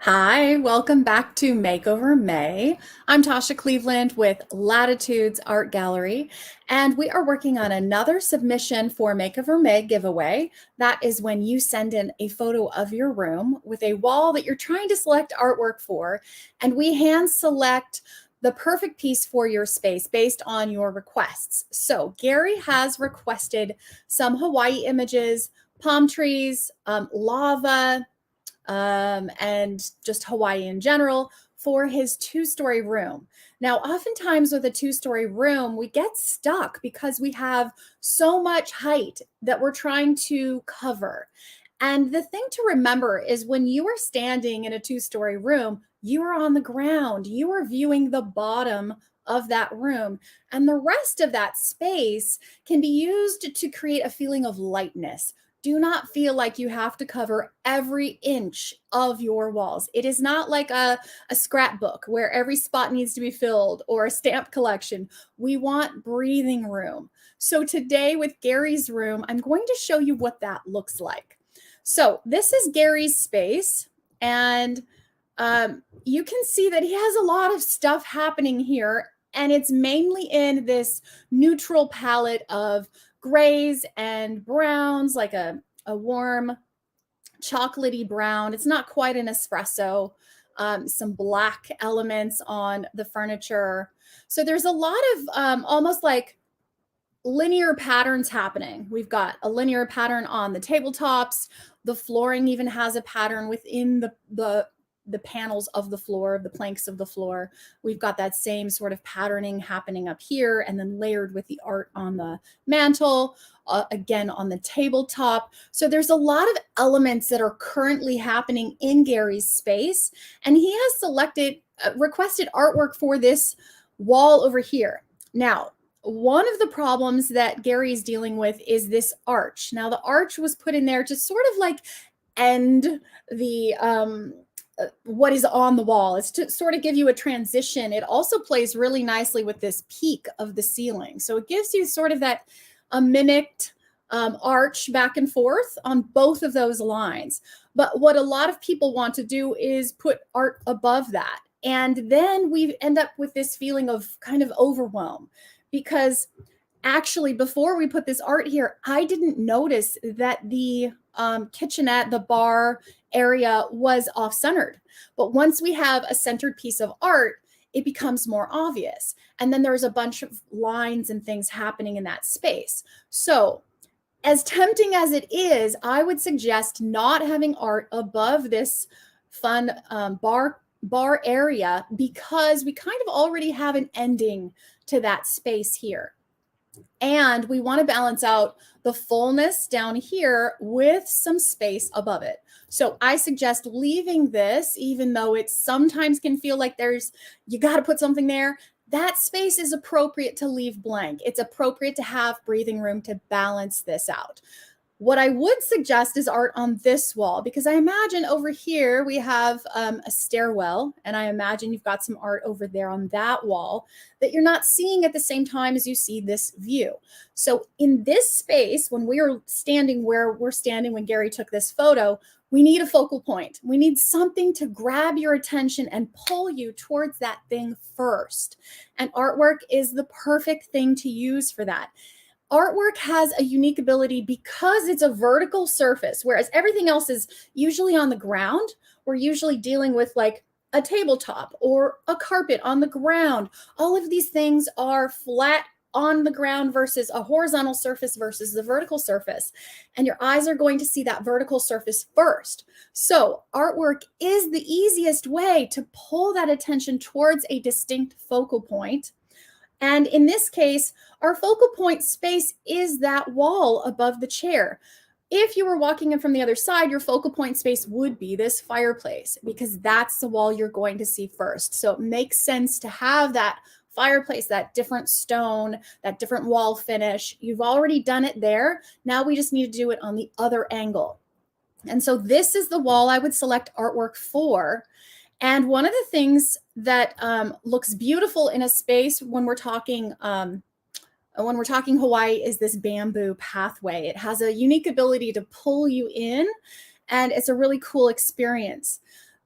Hi, welcome back to Makeover May. I'm Tasha Cleveland with Latitudes Art Gallery, and we are working on another submission for Makeover May giveaway. That is when you send in a photo of your room with a wall that you're trying to select artwork for, and we hand select the perfect piece for your space based on your requests. So Gary has requested some Hawaii images, palm trees, lava, and just Hawaii in general for his two-story room. Now, oftentimes with a two-story room, we get stuck because we have so much height that we're trying to cover. And the thing to remember is when you are standing in a two-story room, you are on the ground. You are viewing the bottom of that room. And the rest of that space can be used to create a feeling of lightness. Do not feel like you have to cover every inch of your walls. It is not like a scrapbook where every spot needs to be filled or a stamp collection. We want breathing room. So today with Gary's room, I'm going to show you what that looks like. So this is Gary's space, and you can see that he has a lot of stuff happening here, and it's mainly in this neutral palette of grays and browns, like a warm chocolatey brown. It's not quite an espresso. Some black elements on the furniture. So there's a lot of almost like linear patterns happening. We've got a linear pattern on the tabletops. The flooring even has a pattern within the panels of the floor, the planks of the floor. We've got that same sort of patterning happening up here and then layered with the art on the mantle, again on the tabletop. So there's a lot of elements that are currently happening in Gary's space, and he has requested artwork for this wall over here. Now, one of the problems that Gary's dealing with is this arch. Now, the arch was put in there to sort of like end the what is on the wall. It's to sort of give you a transition. It also plays really nicely with this peak of the ceiling. So it gives you sort of that mimicked arch back and forth on both of those lines. But what a lot of people want to do is put art above that. And then we end up with this feeling of kind of overwhelm, because actually before we put this art here, I didn't notice that the kitchenette, the bar area was off-centered. But once we have a centered piece of art, it becomes more obvious. And then there's a bunch of lines and things happening in that space. So as tempting as it is, I would suggest not having art above this fun bar area, because we kind of already have an ending to that space here. And we want to balance out the fullness down here with some space above it. So I suggest leaving this, even though it sometimes can feel like you got to put something there. That space is appropriate to leave blank. It's appropriate to have breathing room to balance this out. What I would suggest is art on this wall, because I imagine over here we have a stairwell, and I imagine you've got some art over there on that wall that you're not seeing at the same time as you see this view. So in this space, when we are standing where we're standing when Gary took this photo, we need a focal point. We need something to grab your attention and pull you towards that thing first. And artwork is the perfect thing to use for that. Artwork has a unique ability because it's a vertical surface, whereas everything else is usually on the ground. We're usually dealing with like a tabletop or a carpet on the ground. All of these things are flat on the ground versus a horizontal surface versus the vertical surface. And your eyes are going to see that vertical surface first. So artwork is the easiest way to pull that attention towards a distinct focal point. And in this case, our focal point space is that wall above the chair. If you were walking in from the other side, your focal point space would be this fireplace, because that's the wall you're going to see first. So it makes sense to have that fireplace, that different stone, that different wall finish. You've already done it there. Now we just need to do it on the other angle. And so this is the wall I would select artwork for. And one of the things that looks beautiful in a space when we're talking Hawaii is this bamboo pathway. It has a unique ability to pull you in, and it's a really cool experience.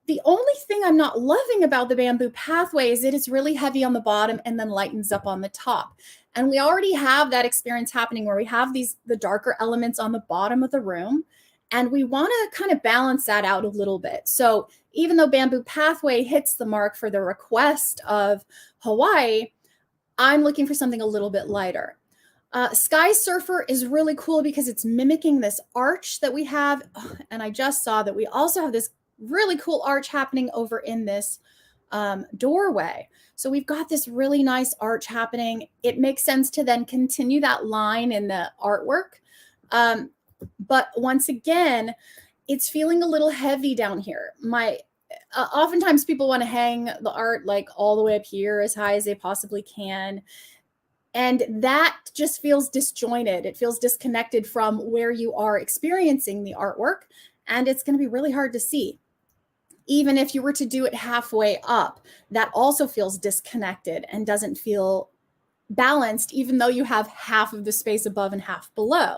The only thing I'm not loving about the bamboo pathway is that it's really heavy on the bottom and then lightens up on the top. And we already have that experience happening where we have the darker elements on the bottom of the room. And we want to kind of balance that out a little bit. So even though bamboo pathway hits the mark for the request of Hawaii, I'm looking for something a little bit lighter. Sky Surfer is really cool because it's mimicking this arch that we have. And I just saw that we also have this really cool arch happening over in this doorway. So we've got this really nice arch happening. It makes sense to then continue that line in the artwork. But once again, it's feeling a little heavy down here. Oftentimes people want to hang the art like all the way up here as high as they possibly can. And that just feels disjointed. It feels disconnected from where you are experiencing the artwork. And it's going to be really hard to see. Even if you were to do it halfway up, that also feels disconnected and doesn't feel balanced, even though you have half of the space above and half below.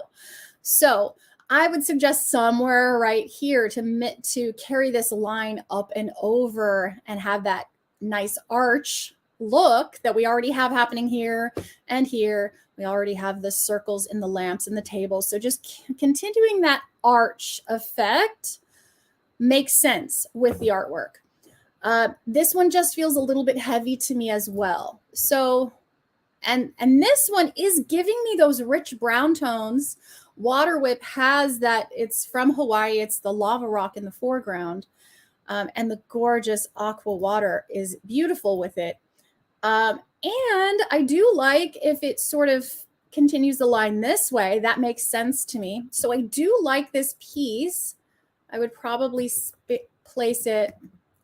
So I would suggest somewhere right here to carry this line up and over and have that nice arch look that we already have happening here and here. We already have the circles in the lamps and the tables. So just continuing that arch effect makes sense with the artwork. This one just feels a little bit heavy to me as well. So, and this one is giving me those rich brown tones. Water Whip has that. It's from Hawaii. It's the lava rock in the foreground. And the gorgeous aqua water is beautiful with it. And I do like if it sort of continues the line this way, that makes sense to me. So I do like this piece. I would probably place it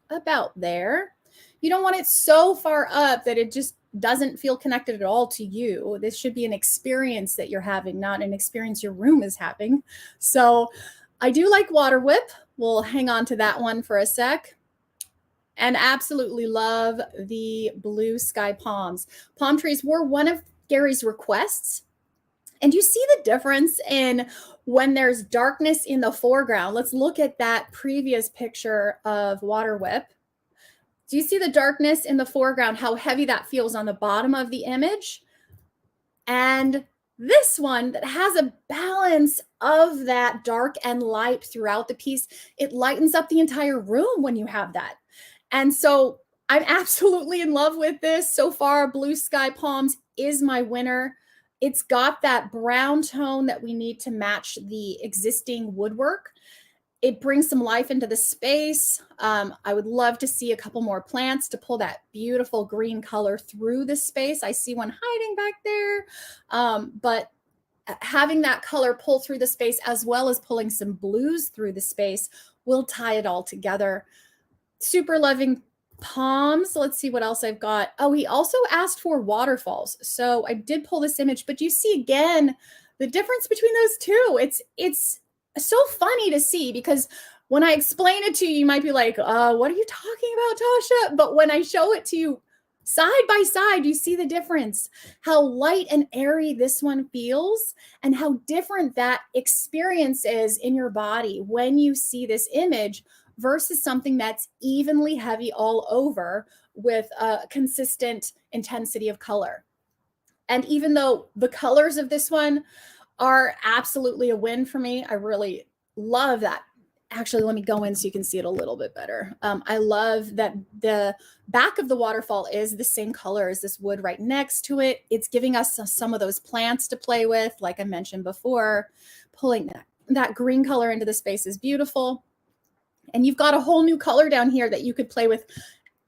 about there. You don't want it so far up that it just doesn't feel connected at all to you. This should be an experience that you're having, not an experience your room is having. So I do like Water Whip. We'll hang on to that one for a sec. And absolutely love the blue sky palms. Palm trees were one of Gary's requests. And you see the difference in when there's darkness in the foreground. Let's look at that previous picture of Water Whip. Do you see the darkness in the foreground, how heavy that feels on the bottom of the image? And this one that has a balance of that dark and light throughout the piece, it lightens up the entire room when you have that. And so I'm absolutely in love with this. So far, Blue Sky Palms is my winner. It's got that brown tone that we need to match the existing woodwork. It brings some life into the space. I would love to see a couple more plants to pull that beautiful green color through the space. I see one hiding back there. But having that color pull through the space as well as pulling some blues through the space will tie it all together. Super loving palms. Let's see what else I've got. Oh, he also asked for waterfalls. So I did pull this image, but you see again the difference between those two. It's so funny to see because when I explain it to you, you might be like, what are you talking about, Tasha? But when I show it to you side by side, you see the difference, how light and airy this one feels and how different that experience is in your body when you see this image versus something that's evenly heavy all over with a consistent intensity of color. And even though the colors of this one are absolutely a win for me, I really love that. Actually, let me go in so you can see it a little bit better. I love that the back of the waterfall is the same color as this wood right next to it. It's giving us some of those plants to play with, like I mentioned before. Pulling that green color into the space is beautiful. And you've got a whole new color down here that you could play with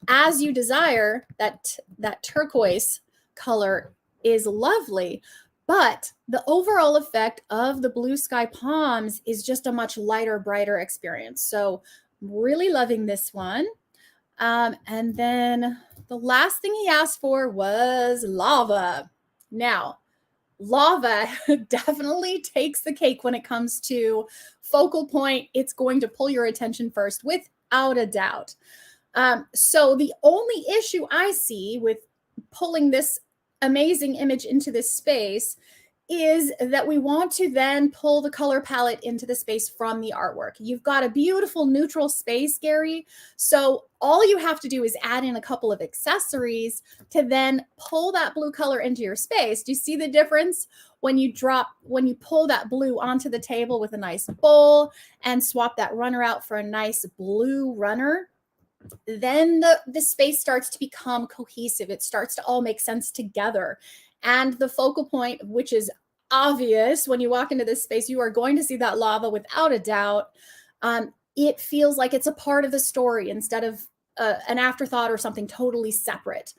as you desire. That turquoise color is lovely, but the overall effect of the Blue Sky Palms is just a much lighter, brighter experience. So really loving this one. And then the last thing he asked for was lava. Now, lava definitely takes the cake when it comes to focal point. It's going to pull your attention first, without a doubt. So the only issue I see with pulling this amazing image into this space is that we want to then pull the color palette into the space from the artwork. You've got a beautiful neutral space, Gary. So all you have to do is add in a couple of accessories to then pull that blue color into your space. Do you see the difference? When you pull that blue onto the table with a nice bowl and swap that runner out for a nice blue runner, then the space starts to become cohesive. It starts to all make sense together. And the focal point, which is obvious when you walk into this space, you are going to see that lava without a doubt. It feels like it's a part of the story instead of an afterthought or something totally separate.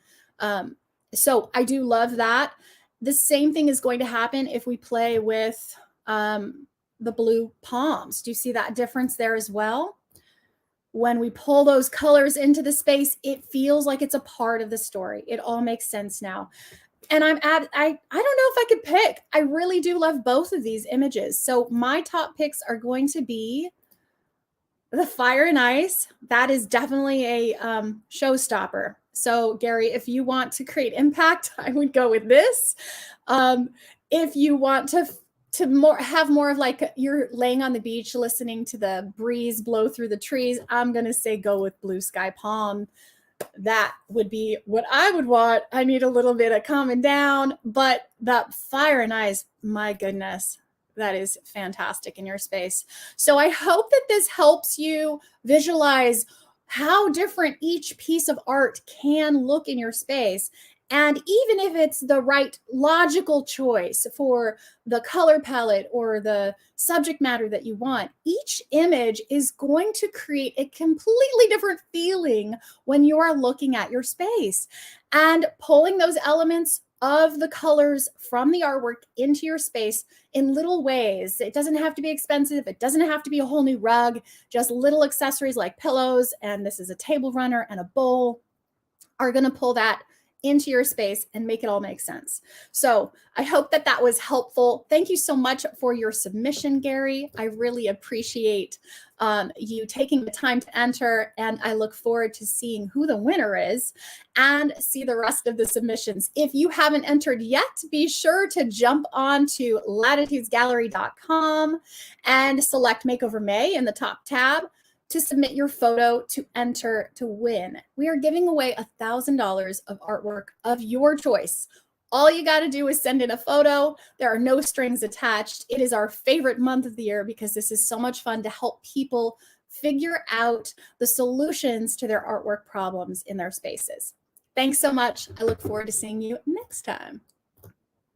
So I do love that. The same thing is going to happen if we play with the blue palms. Do you see that difference there as well? When we pull those colors into the space, it feels like it's a part of the story. It all makes sense now. And I don't know if I could pick. I really do love both of these images. So my top picks are going to be the fire and ice. That is definitely a showstopper. So Gary, if you want to create impact, I would go with this. If you want to have more of like you're laying on the beach listening to the breeze blow through the trees, I'm going to say go with blue sky palm. That would be what I would want. I need a little bit of calming down, but that fire and ice, my goodness, that is fantastic in your space. So I hope that this helps you visualize how different each piece of art can look in your space. And even if it's the right logical choice for the color palette or the subject matter that you want, each image is going to create a completely different feeling when you are looking at your space. And pulling those elements of the colors from the artwork into your space in little ways. It doesn't have to be expensive. It doesn't have to be a whole new rug, just little accessories like pillows, and this is a table runner and a bowl, are going to pull that into your space and make it all make sense. So I hope that that was helpful. Thank you so much for your submission, Gary. I really appreciate you taking the time to enter, and I look forward to seeing who the winner is and see the rest of the submissions. If you haven't entered yet, be sure to jump on to latitudesgallery.com and select Makeover May in the top tab to submit your photo to enter to win. We are giving away $1,000 of artwork of your choice. All you got to do is send in a photo. There are no strings attached. It is our favorite month of the year because this is so much fun to help people figure out the solutions to their artwork problems in their spaces. Thanks so much. I look forward to seeing you next time.